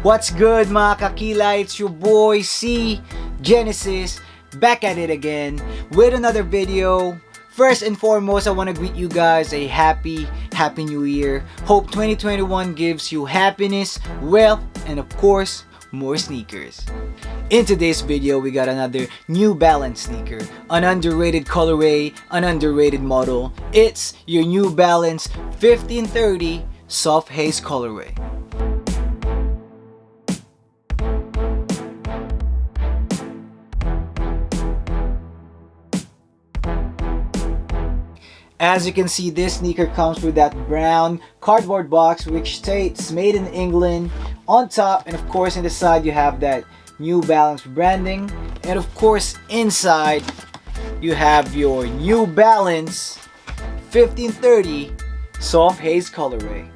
What's good mga kakila? It's your boy C Genesis back at it again with another video. First and foremost, I want to greet you guys a happy new year. Hope 2021 gives you happiness, wealth, and of course, more sneakers. In today's video, we got another New Balance sneaker, an underrated colorway, an underrated model. It's your New Balance 1530 Soft Haze colorway. As you can see, this sneaker comes with that brown cardboard box which states made in England on top, and of course in the side you have that New Balance branding, and of course inside you have your New Balance 1530 Soft Haze colorway.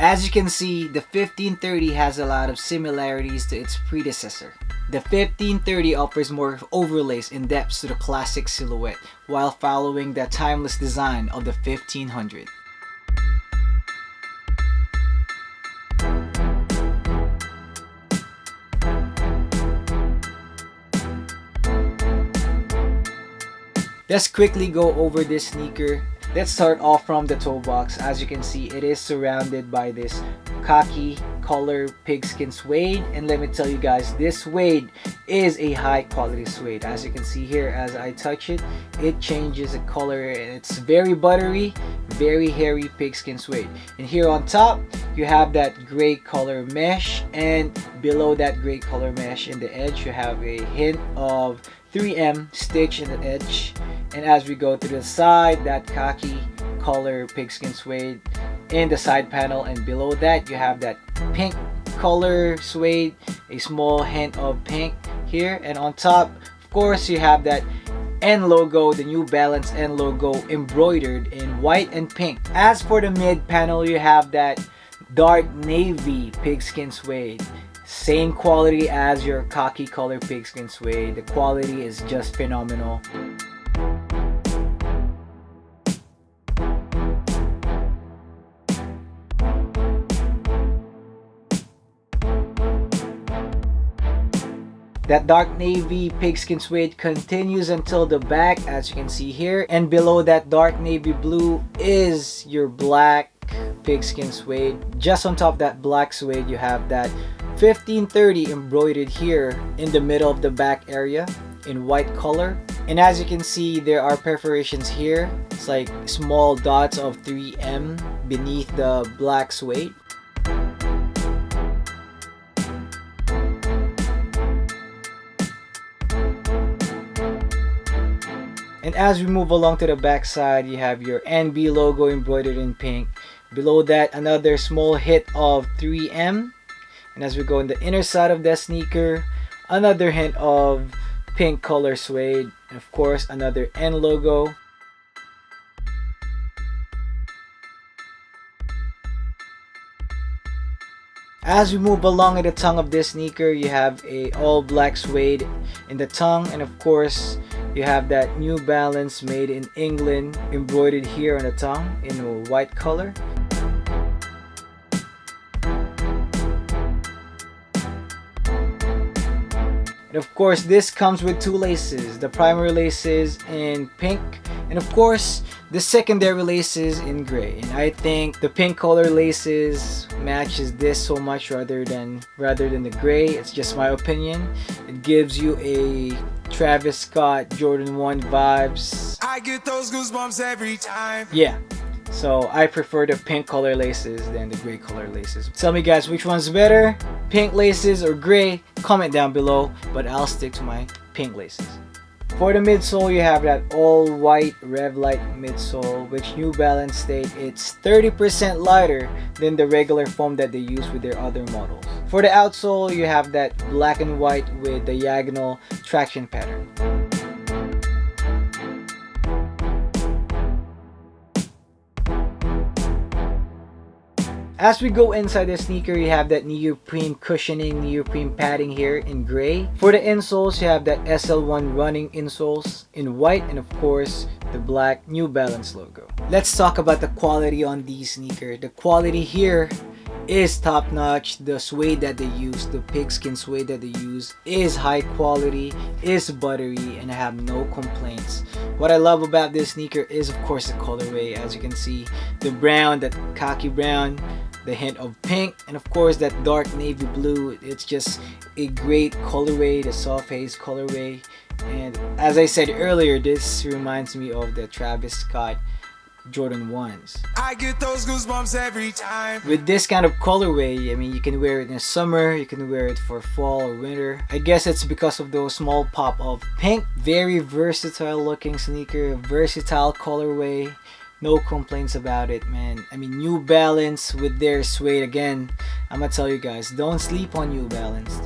As you can see, the 1530 has a lot of similarities to its predecessor. The 1530 offers more overlays and depths to the classic silhouette while following the timeless design of the 1500. Let's quickly go over this sneaker. Let's start off from the toe box. As you can see, it is surrounded by this khaki color pigskin suede, and let me tell you guys, this suede is a high quality suede. As you can see here, as I touch it, it changes the color and it's very buttery, very hairy pigskin suede. And here on top you have that gray color mesh, and below that gray color mesh in the edge you have a hint of 3M stitch in the edge. And as we go to the side, that khaki color pigskin suede in the side panel, and below that you have that pink color suede, a small hint of pink here. And on top, of course, you have that N logo, the New Balance N logo embroidered in white and pink. As for the mid panel, you have that dark navy pigskin suede. Same quality as your khaki color pigskin suede. The quality is just phenomenal. That dark navy pigskin suede continues until the back, as you can see here, and below that dark navy blue is your black pigskin suede. Just on top of that black suede you have that 1530 embroidered here in the middle of the back area in white color. And as you can see, there are perforations here. It's like small dots of 3M beneath the black suede. And as we move along to the back side, you have your NB logo embroidered in pink. Below that, another small hit of 3M. And as we go in the inner side of the sneaker, another hint of pink color suede. And of course, another N logo. As we move along at the tongue of this sneaker, you have a all black suede in the tongue, and of course you have that New Balance made in England embroidered here on the tongue in a white color. And of course this comes with two laces, the primary laces in pink, and of course the secondary laces in gray. And I think the pink color laces matches this so much rather than the gray. It's just my opinion. It gives you a Travis Scott Jordan 1 vibes. I get those goosebumps every time. Yeah. So I prefer the pink color laces than the gray color laces. Tell me guys, which one's better? Pink laces or gray? Comment down below, but I'll stick to my pink laces. For the midsole, you have that all white RevLite midsole, which New Balance state it's 30% lighter than the regular foam that they use with their other models. For the outsole, you have that black and white with diagonal traction pattern. As we go inside the sneaker, you have that neoprene cushioning, neoprene padding here in gray. For the insoles, you have that SL1 running insoles in white, and of course the black New Balance logo. Let's talk about the quality on these sneakers. The quality here is top notch. The suede that they use, the pigskin suede that they use, is high quality, is buttery, and I have no complaints. What I love about this sneaker is of course the colorway. As you can see, the brown, that khaki brown, the hint of pink, and of course that dark navy blue. It's just a great colorway, the Soft Haze colorway. And as I said earlier, this reminds me of the Travis Scott Jordan 1s. I get those goosebumps every time. With this kind of colorway, I mean, you can wear it in the summer, you can wear it for fall or winter. I guess it's because of those small pop of pink. Very versatile looking sneaker, versatile colorway. No complaints about it, man. I mean, New Balance with their suede, again, I'm gonna tell you guys, don't sleep on New Balance.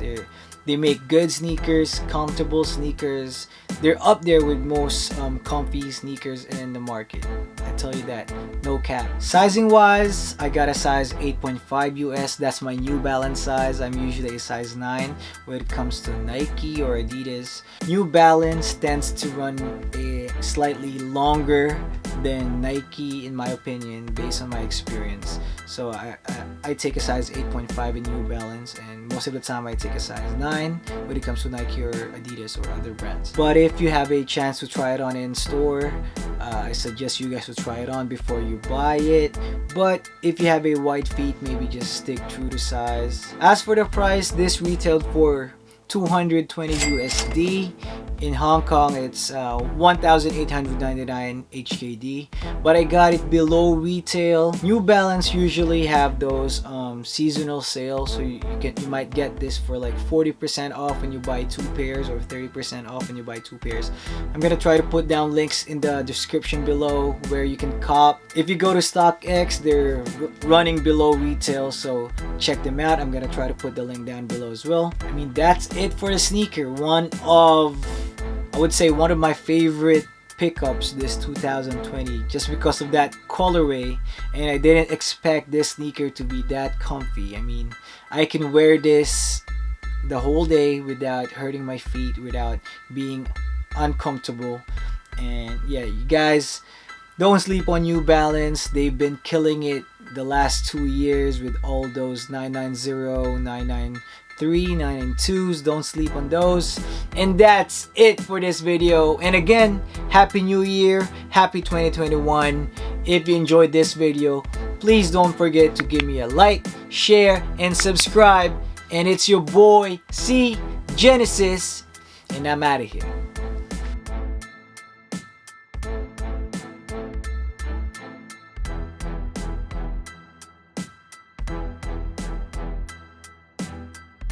They make good sneakers, comfortable sneakers. They're up there with most comfy sneakers in the market. I tell you that, no cap. Sizing wise, I got a size 8.5 US. That's my New Balance size. I'm usually a size 9 when it comes to Nike or Adidas. New Balance tends to run a slightly longer than Nike in my opinion, based on my experience. So I take a size 8.5 in New Balance, and most of the time I take a size 9 when it comes to Nike or Adidas or other brands. But if you have a chance to try it on in store, I suggest you guys to try it on before you buy it. But if you have a wide feet, maybe just stick true to size. As for the price, this retailed for 220 USD. In Hong Kong, it's 1,899 HKD, but I got it below retail. New Balance usually have those seasonal sales, so you might get this for like 40% off when you buy 2 pairs, or 30% off when you buy 2 pairs. I'm gonna try to put down links in the description below where you can cop. If you go to StockX, they're running below retail, so check them out. I'm gonna try to put the link down below as well. I mean, that's it for the sneaker. I would say one of my favorite pickups this 2020, just because of that colorway, and I didn't expect this sneaker to be that comfy. I mean, I can wear this the whole day without hurting my feet, without being uncomfortable. And yeah, you guys, don't sleep on New Balance. They've been killing it the last 2 years with all those 990, 993, 992s. Don't sleep on those. And that's it for this video. And again, Happy New Year, Happy 2021. If you enjoyed this video, please don't forget to give me a like, share, and subscribe. And it's your boy C Genesis, and I'm out of here.